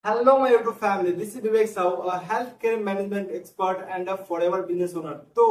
Hello, my YouTube family. This is Vivek Sahu, a healthcare management expert and a forever business owner. तो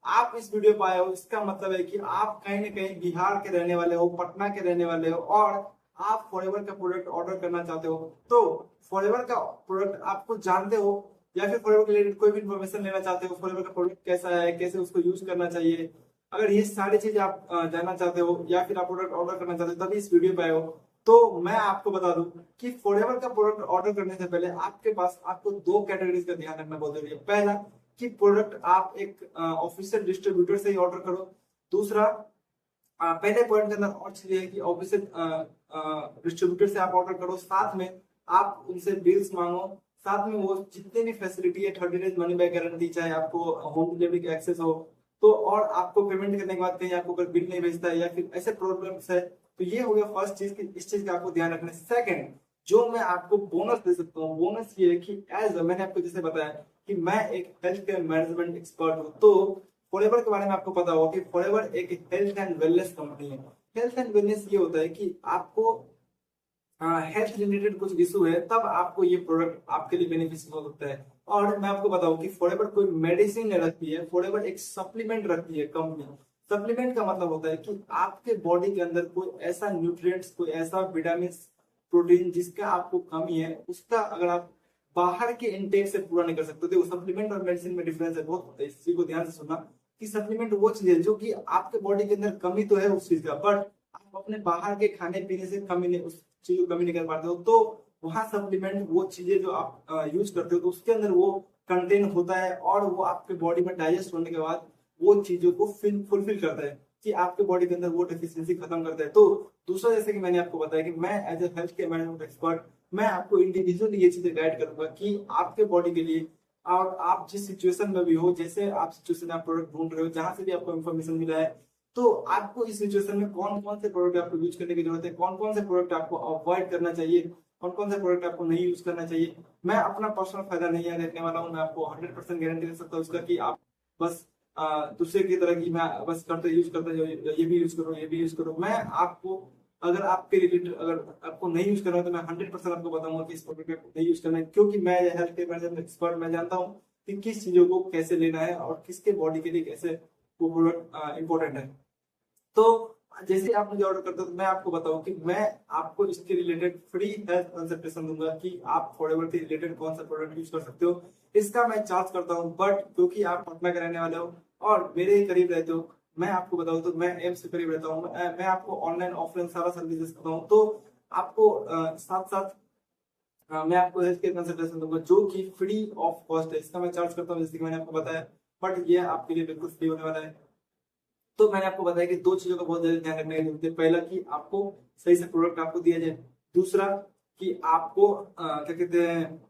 आप इस video पर आए हो, इसका मतलब है कि आप कहीं ना कहीं बिहार के रहने वाले हो, पटना के रहने वाले हो और आप फॉरएवर का प्रोडक्ट ऑर्डर करना चाहते हो। तो फॉरएवर का प्रोडक्ट आपको जानते हो या फिर फॉरएवर के रिलेटेड कोई भी इन्फॉर्मेशन लेना चाहते हो, फॉरएवर का प्रोडक्ट कैसा है, कैसे उसको यूज करना चाहिए, अगर ये सारी चीजें आप जानना चाहते हो या फिर आप प्रोडक्ट ऑर्डर करना चाहते हो तभी इस वीडियो पे आए हो। तो मैं आपको बता दूं कि फॉरएवर का प्रोडक्ट ऑर्डर करने से पहले आपके पास आपको दो कैटेगरीज का ध्यान रखना बहुत जरूरी है। पहला कि प्रोडक्ट आप एक ऑफिशियल डिस्ट्रीब्यूटर से ही ऑर्डर करो। दूसरा, पहले पॉइंट के अंदर और चीज है कि ऑफिशियल डिस्ट्रीब्यूटर से आप ऑर्डर करो, साथ में आप उनसे बिल्स मांगो, साथ में वो जितने भी फैसिलिटी है 30 डेज मनी बैक गारंटी, चाहे आपको होम डिलीवरी का एक्सेस हो तो, और आपको पेमेंट करने के बाद कहीं आपको अगर बिल नहीं भेजता है या फिर ऐसे प्रॉब्लम्स है तो ये हो गया फर्स्ट चीज कि इस चीज का आपको ध्यान रखना है। सेकंड, जो मैं आपको बोनस दे सकता हूँ, बोनस ये है कि एज मैंने आपको जैसे बताया कि मैं एक हेल्थ केयर मैनेजमेंट एक्सपर्ट हूँ, तो फॉरएवर के बारे में आपको पता होगा कि फॉरएवर एक हेल्थ एंड वेलनेस कंपनी है। हेल्थ एंड वेलनेस ये होता है कि आपको हेल्थ रिलेटेड कुछ इशू है तब आपको ये प्रोडक्ट आपके लिए बेनिफिशियल हो सकता है। और मैं आपको बताऊं कि फॉरएवर कोई मेडिसिन नहीं रखती है, फॉरएवर एक सप्लीमेंट रखती है कंपनी। सप्लीमेंट का मतलब होता है कि आपके बॉडी के अंदर कोई ऐसा न्यूट्रिएंट्स, कोई ऐसा विटामिन, प्रोटीन जिसका आपको कमी है, उसका अगर आप बाहर के इंटेक से पूरा नहीं कर सकते। देखो, सप्लीमेंट और मेडिसिन में डिफरेंस है बहुत, इस चीज को ध्यान से सुनना कि सप्लीमेंट वो चीज है जो कि आपके बॉडी के अंदर कमी तो है उस चीज का, बट आप अपने बाहर के खाने पीने से कमी नहीं, उस चीज को कमी नहीं कर पाते हो, तो वहां सप्लीमेंट वो चीजें जो आप यूज करते हो तो उसके अंदर वो कंटेन होता है और वो आपके बॉडी में डाइजेस्ट होने के बाद वो चीजों को फुलफिल करता है कि आपके बॉडी के अंदर वो डेफिशिएंसी खत्म करता है। तो दूसरा, जैसे कि मैंने आपको बताया कि मैं as a health care management expert, मैं आपको इंडिविजुअली ये चीजें गाइड करूंगा कि आपके बॉडी के लिए, और आप जिस सिचुएशन में भी हो, जैसे आप सिचुएशन में आप प्रोडक्ट ढूंढ रहे हो, जहां से भी आपको इन्फॉर्मेशन मिला है, तो आपको इस सिचुएशन में कौन कौन से प्रोडक्ट आपको यूज करने की जरूरत है, कौन कौन से प्रोडक्ट आपको अवॉइड करना चाहिए, कौन कौन से प्रोडक्ट आपको नहीं यूज करना चाहिए। मैं अपना पर्सनल फायदा नहीं देखने वाला हूँ, मैं आपको 100% गारंटी दे सकता हूँ उसका कि आप बस दूसरे की तरह की मैं बस करते यूज करते जाओ, ये भी यूज करो, ये भी यूज करो। मैं आपको, अगर आपके रिलेटेड अगर आपको नहीं यूज करना है तो मैं 100% आपको बताऊंगा कि इस प्रोडक्ट को नहीं यूज करना है, क्योंकि मैं हेल्थ केयर मैनेजमेंट एक्सपर्ट, मैं जानता हूँ कि किस चीजों को कैसे लेना है और किसके बॉडी के लिए कैसे वो प्रोडक्ट इंपॉर्टेंट है। तो जैसे आप मुझे ऑर्डर करते हो तो मैं आपको बताऊं कि मैं आपको इसके रिलेटेड फ्री हेल्थ कंसल्टेशन दूंगा कि आप फॉरएवर के रिलेटेड कौन सा प्रोडक्ट यूज कर सकते हो। इसका मैं चार्ज करता हूं, बट क्योंकि आप पटना के रहने वाले हो और मेरे ही करीब रहते हो, मैं आपको बताऊं तो मैं एम्स के करीब रहता हूँ, मैं आपको ऑनलाइन ऑफलाइन सारा सर्विसेज करता हूँ। तो आपको साथ साथ मैं आपको हेल्थ केयर कंसल्टेशन दूंगा जो कि फ्री ऑफ कॉस्ट है। इसका मैं चार्ज करता हूँ जैसे कि मैंने आपको बताया, बट ये आपके लिए बिल्कुल फ्री होने वाला है। तो मैंने आपको बताया कि दो चीजों का बहुत ज्यादा ध्यान रखने की जरूरत है। पहला कि आपको सही से प्रोडक्ट आपको दिया जाए। दूसरा कि आपको क्या कहते हैं,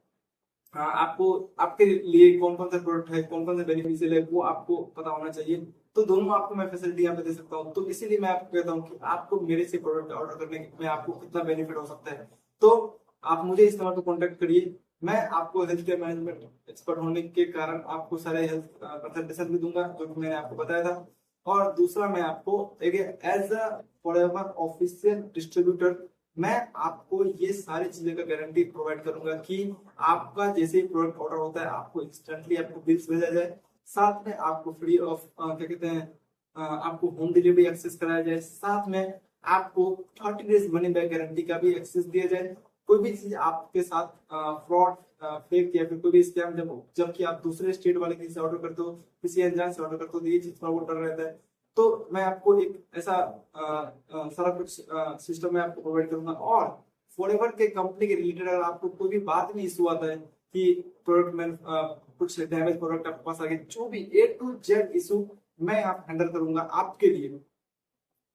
आपको आपके लिए कौन कौन सा प्रोडक्ट है, कौन कौन सा बेनिफिशियल है, वो आपको पता होना चाहिए। तो दोनों आपको मैं फैसिलिटी यहाँ पे दे सकता हूँ। तो इसीलिए मैं आपको कहता हूँ कि आपको मेरे से प्रोडक्ट ऑर्डर करने में आपको कितना बेनिफिट हो सकता है। तो आप मुझे इस नंबर पर कॉन्टेक्ट करिए। मैं आपको हेल्थ केयर मैनेजमेंट एक्सपर्ट होने के कारण आपको सारे हेल्थ कंसल्टेशन भी दूंगा जो कि मैंने आपको बताया था। और दूसरा, मैं आपको एक as a Forever official distributor मैं आपको ये सारी चीजें का गारंटी प्रोवाइड करूंगा कि आपका जैसे ही प्रोडक्ट ऑर्डर होता है आपको इंस्टेंटली आपको बिल्स भेजा जाए, साथ में आपको फ्री ऑफ क्या कहते हैं आपको होम डिलीवरी एक्सेस कराया जाए, साथ में आपको 30 डेज मनी बैक गारंटी का भी एक्सेस दिया जाए। कोई भी चीज आपके साथ फ्रॉड, फेक या फिर कोई भी स्कैम, जबकि आप दूसरे स्टेट वाले किसी से ऑर्डर करते हो, किसी अनजान से ऑर्डर करते हो, तो ये चीज का वो डर रहता है। तो मैं आपको एक ऐसा सारा कुछ सिस्टम मैं आपको प्रोवाइड करूंगा। और फॉरएवर के कंपनी के रिलेटेड अगर आपको कोई भी बात में इशू आता है कि प्रोडक्ट में कुछ डैमेज प्रोडक्ट आपके पास आ गए, जो भी A to Z इशू मैं आप हैंडल करूंगा आपके लिए।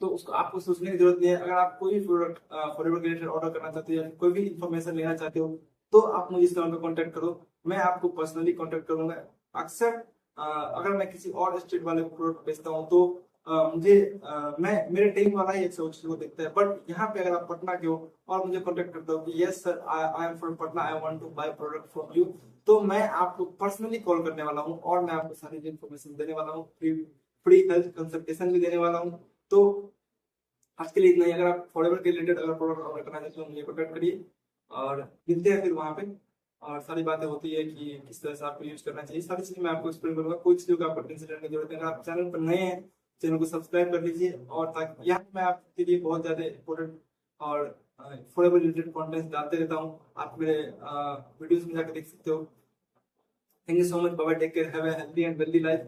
तो उसको आपको सोचने की जरूरत नहीं है। अगर आप कोई भी प्रोडक्ट फॉरएवर के रिलेटेड ऑर्डर करना चाहते हो या कोई भी इंफॉर्मेशन लेना चाहते हो तो आप मुझे इस नंबर पर कॉन्टेक्ट करो, मैं आपको पर्सनली कॉन्टेक्ट करूंगा। अक्सर अगर मैं किसी और स्टेट वाले को प्रोडक्ट बेचता हूँ तो मैं मेरे टीम वाला ही एक को देखता है, बट यहाँ पे अगर आप पटना के हो और मुझे कॉन्टेक्ट करते हो कि yes sir, I am from Patna, I want to buy product from you, तो मैं आपको पर्सनली कॉल करने वाला हूँ और मैं आपको सारी इन्फॉर्मेशन देने वाला हूँ, फ्री फ्री हेल्थ कंसल्टेशन भी देने वाला हूँ। तो आज के लिए इतना ही। अगर आप फॉरएवर के रिलेटेड अगर प्रोडक्ट ऑर्डर करना चाहते हो मुझे कॉन्टेक्ट करिए। और मिलते हैं फिर वहाँ पे। और सारी बातें होती है कि किस तरह से आपको यूज करना चाहिए, सारी चीजें मैं आपको एक्सप्लेन करूंगा। कोई चीजों का आपको टेंशन लेने की जरूरत है। अगर आप चैनल पर नए हैं, चैनल को सब्सक्राइब कर लीजिए। और ताकि यहाँ मैं आपके लिए बहुत ज्यादा इंपॉर्टेंट और अफोर्डेबल रिलेटेड कॉन्टेंट डालते रहता हूँ। आप मेरे वीडियोज में जाकर देख सकते हो। Thank you so much, bye bye, take care, have a healthy and wealthy life.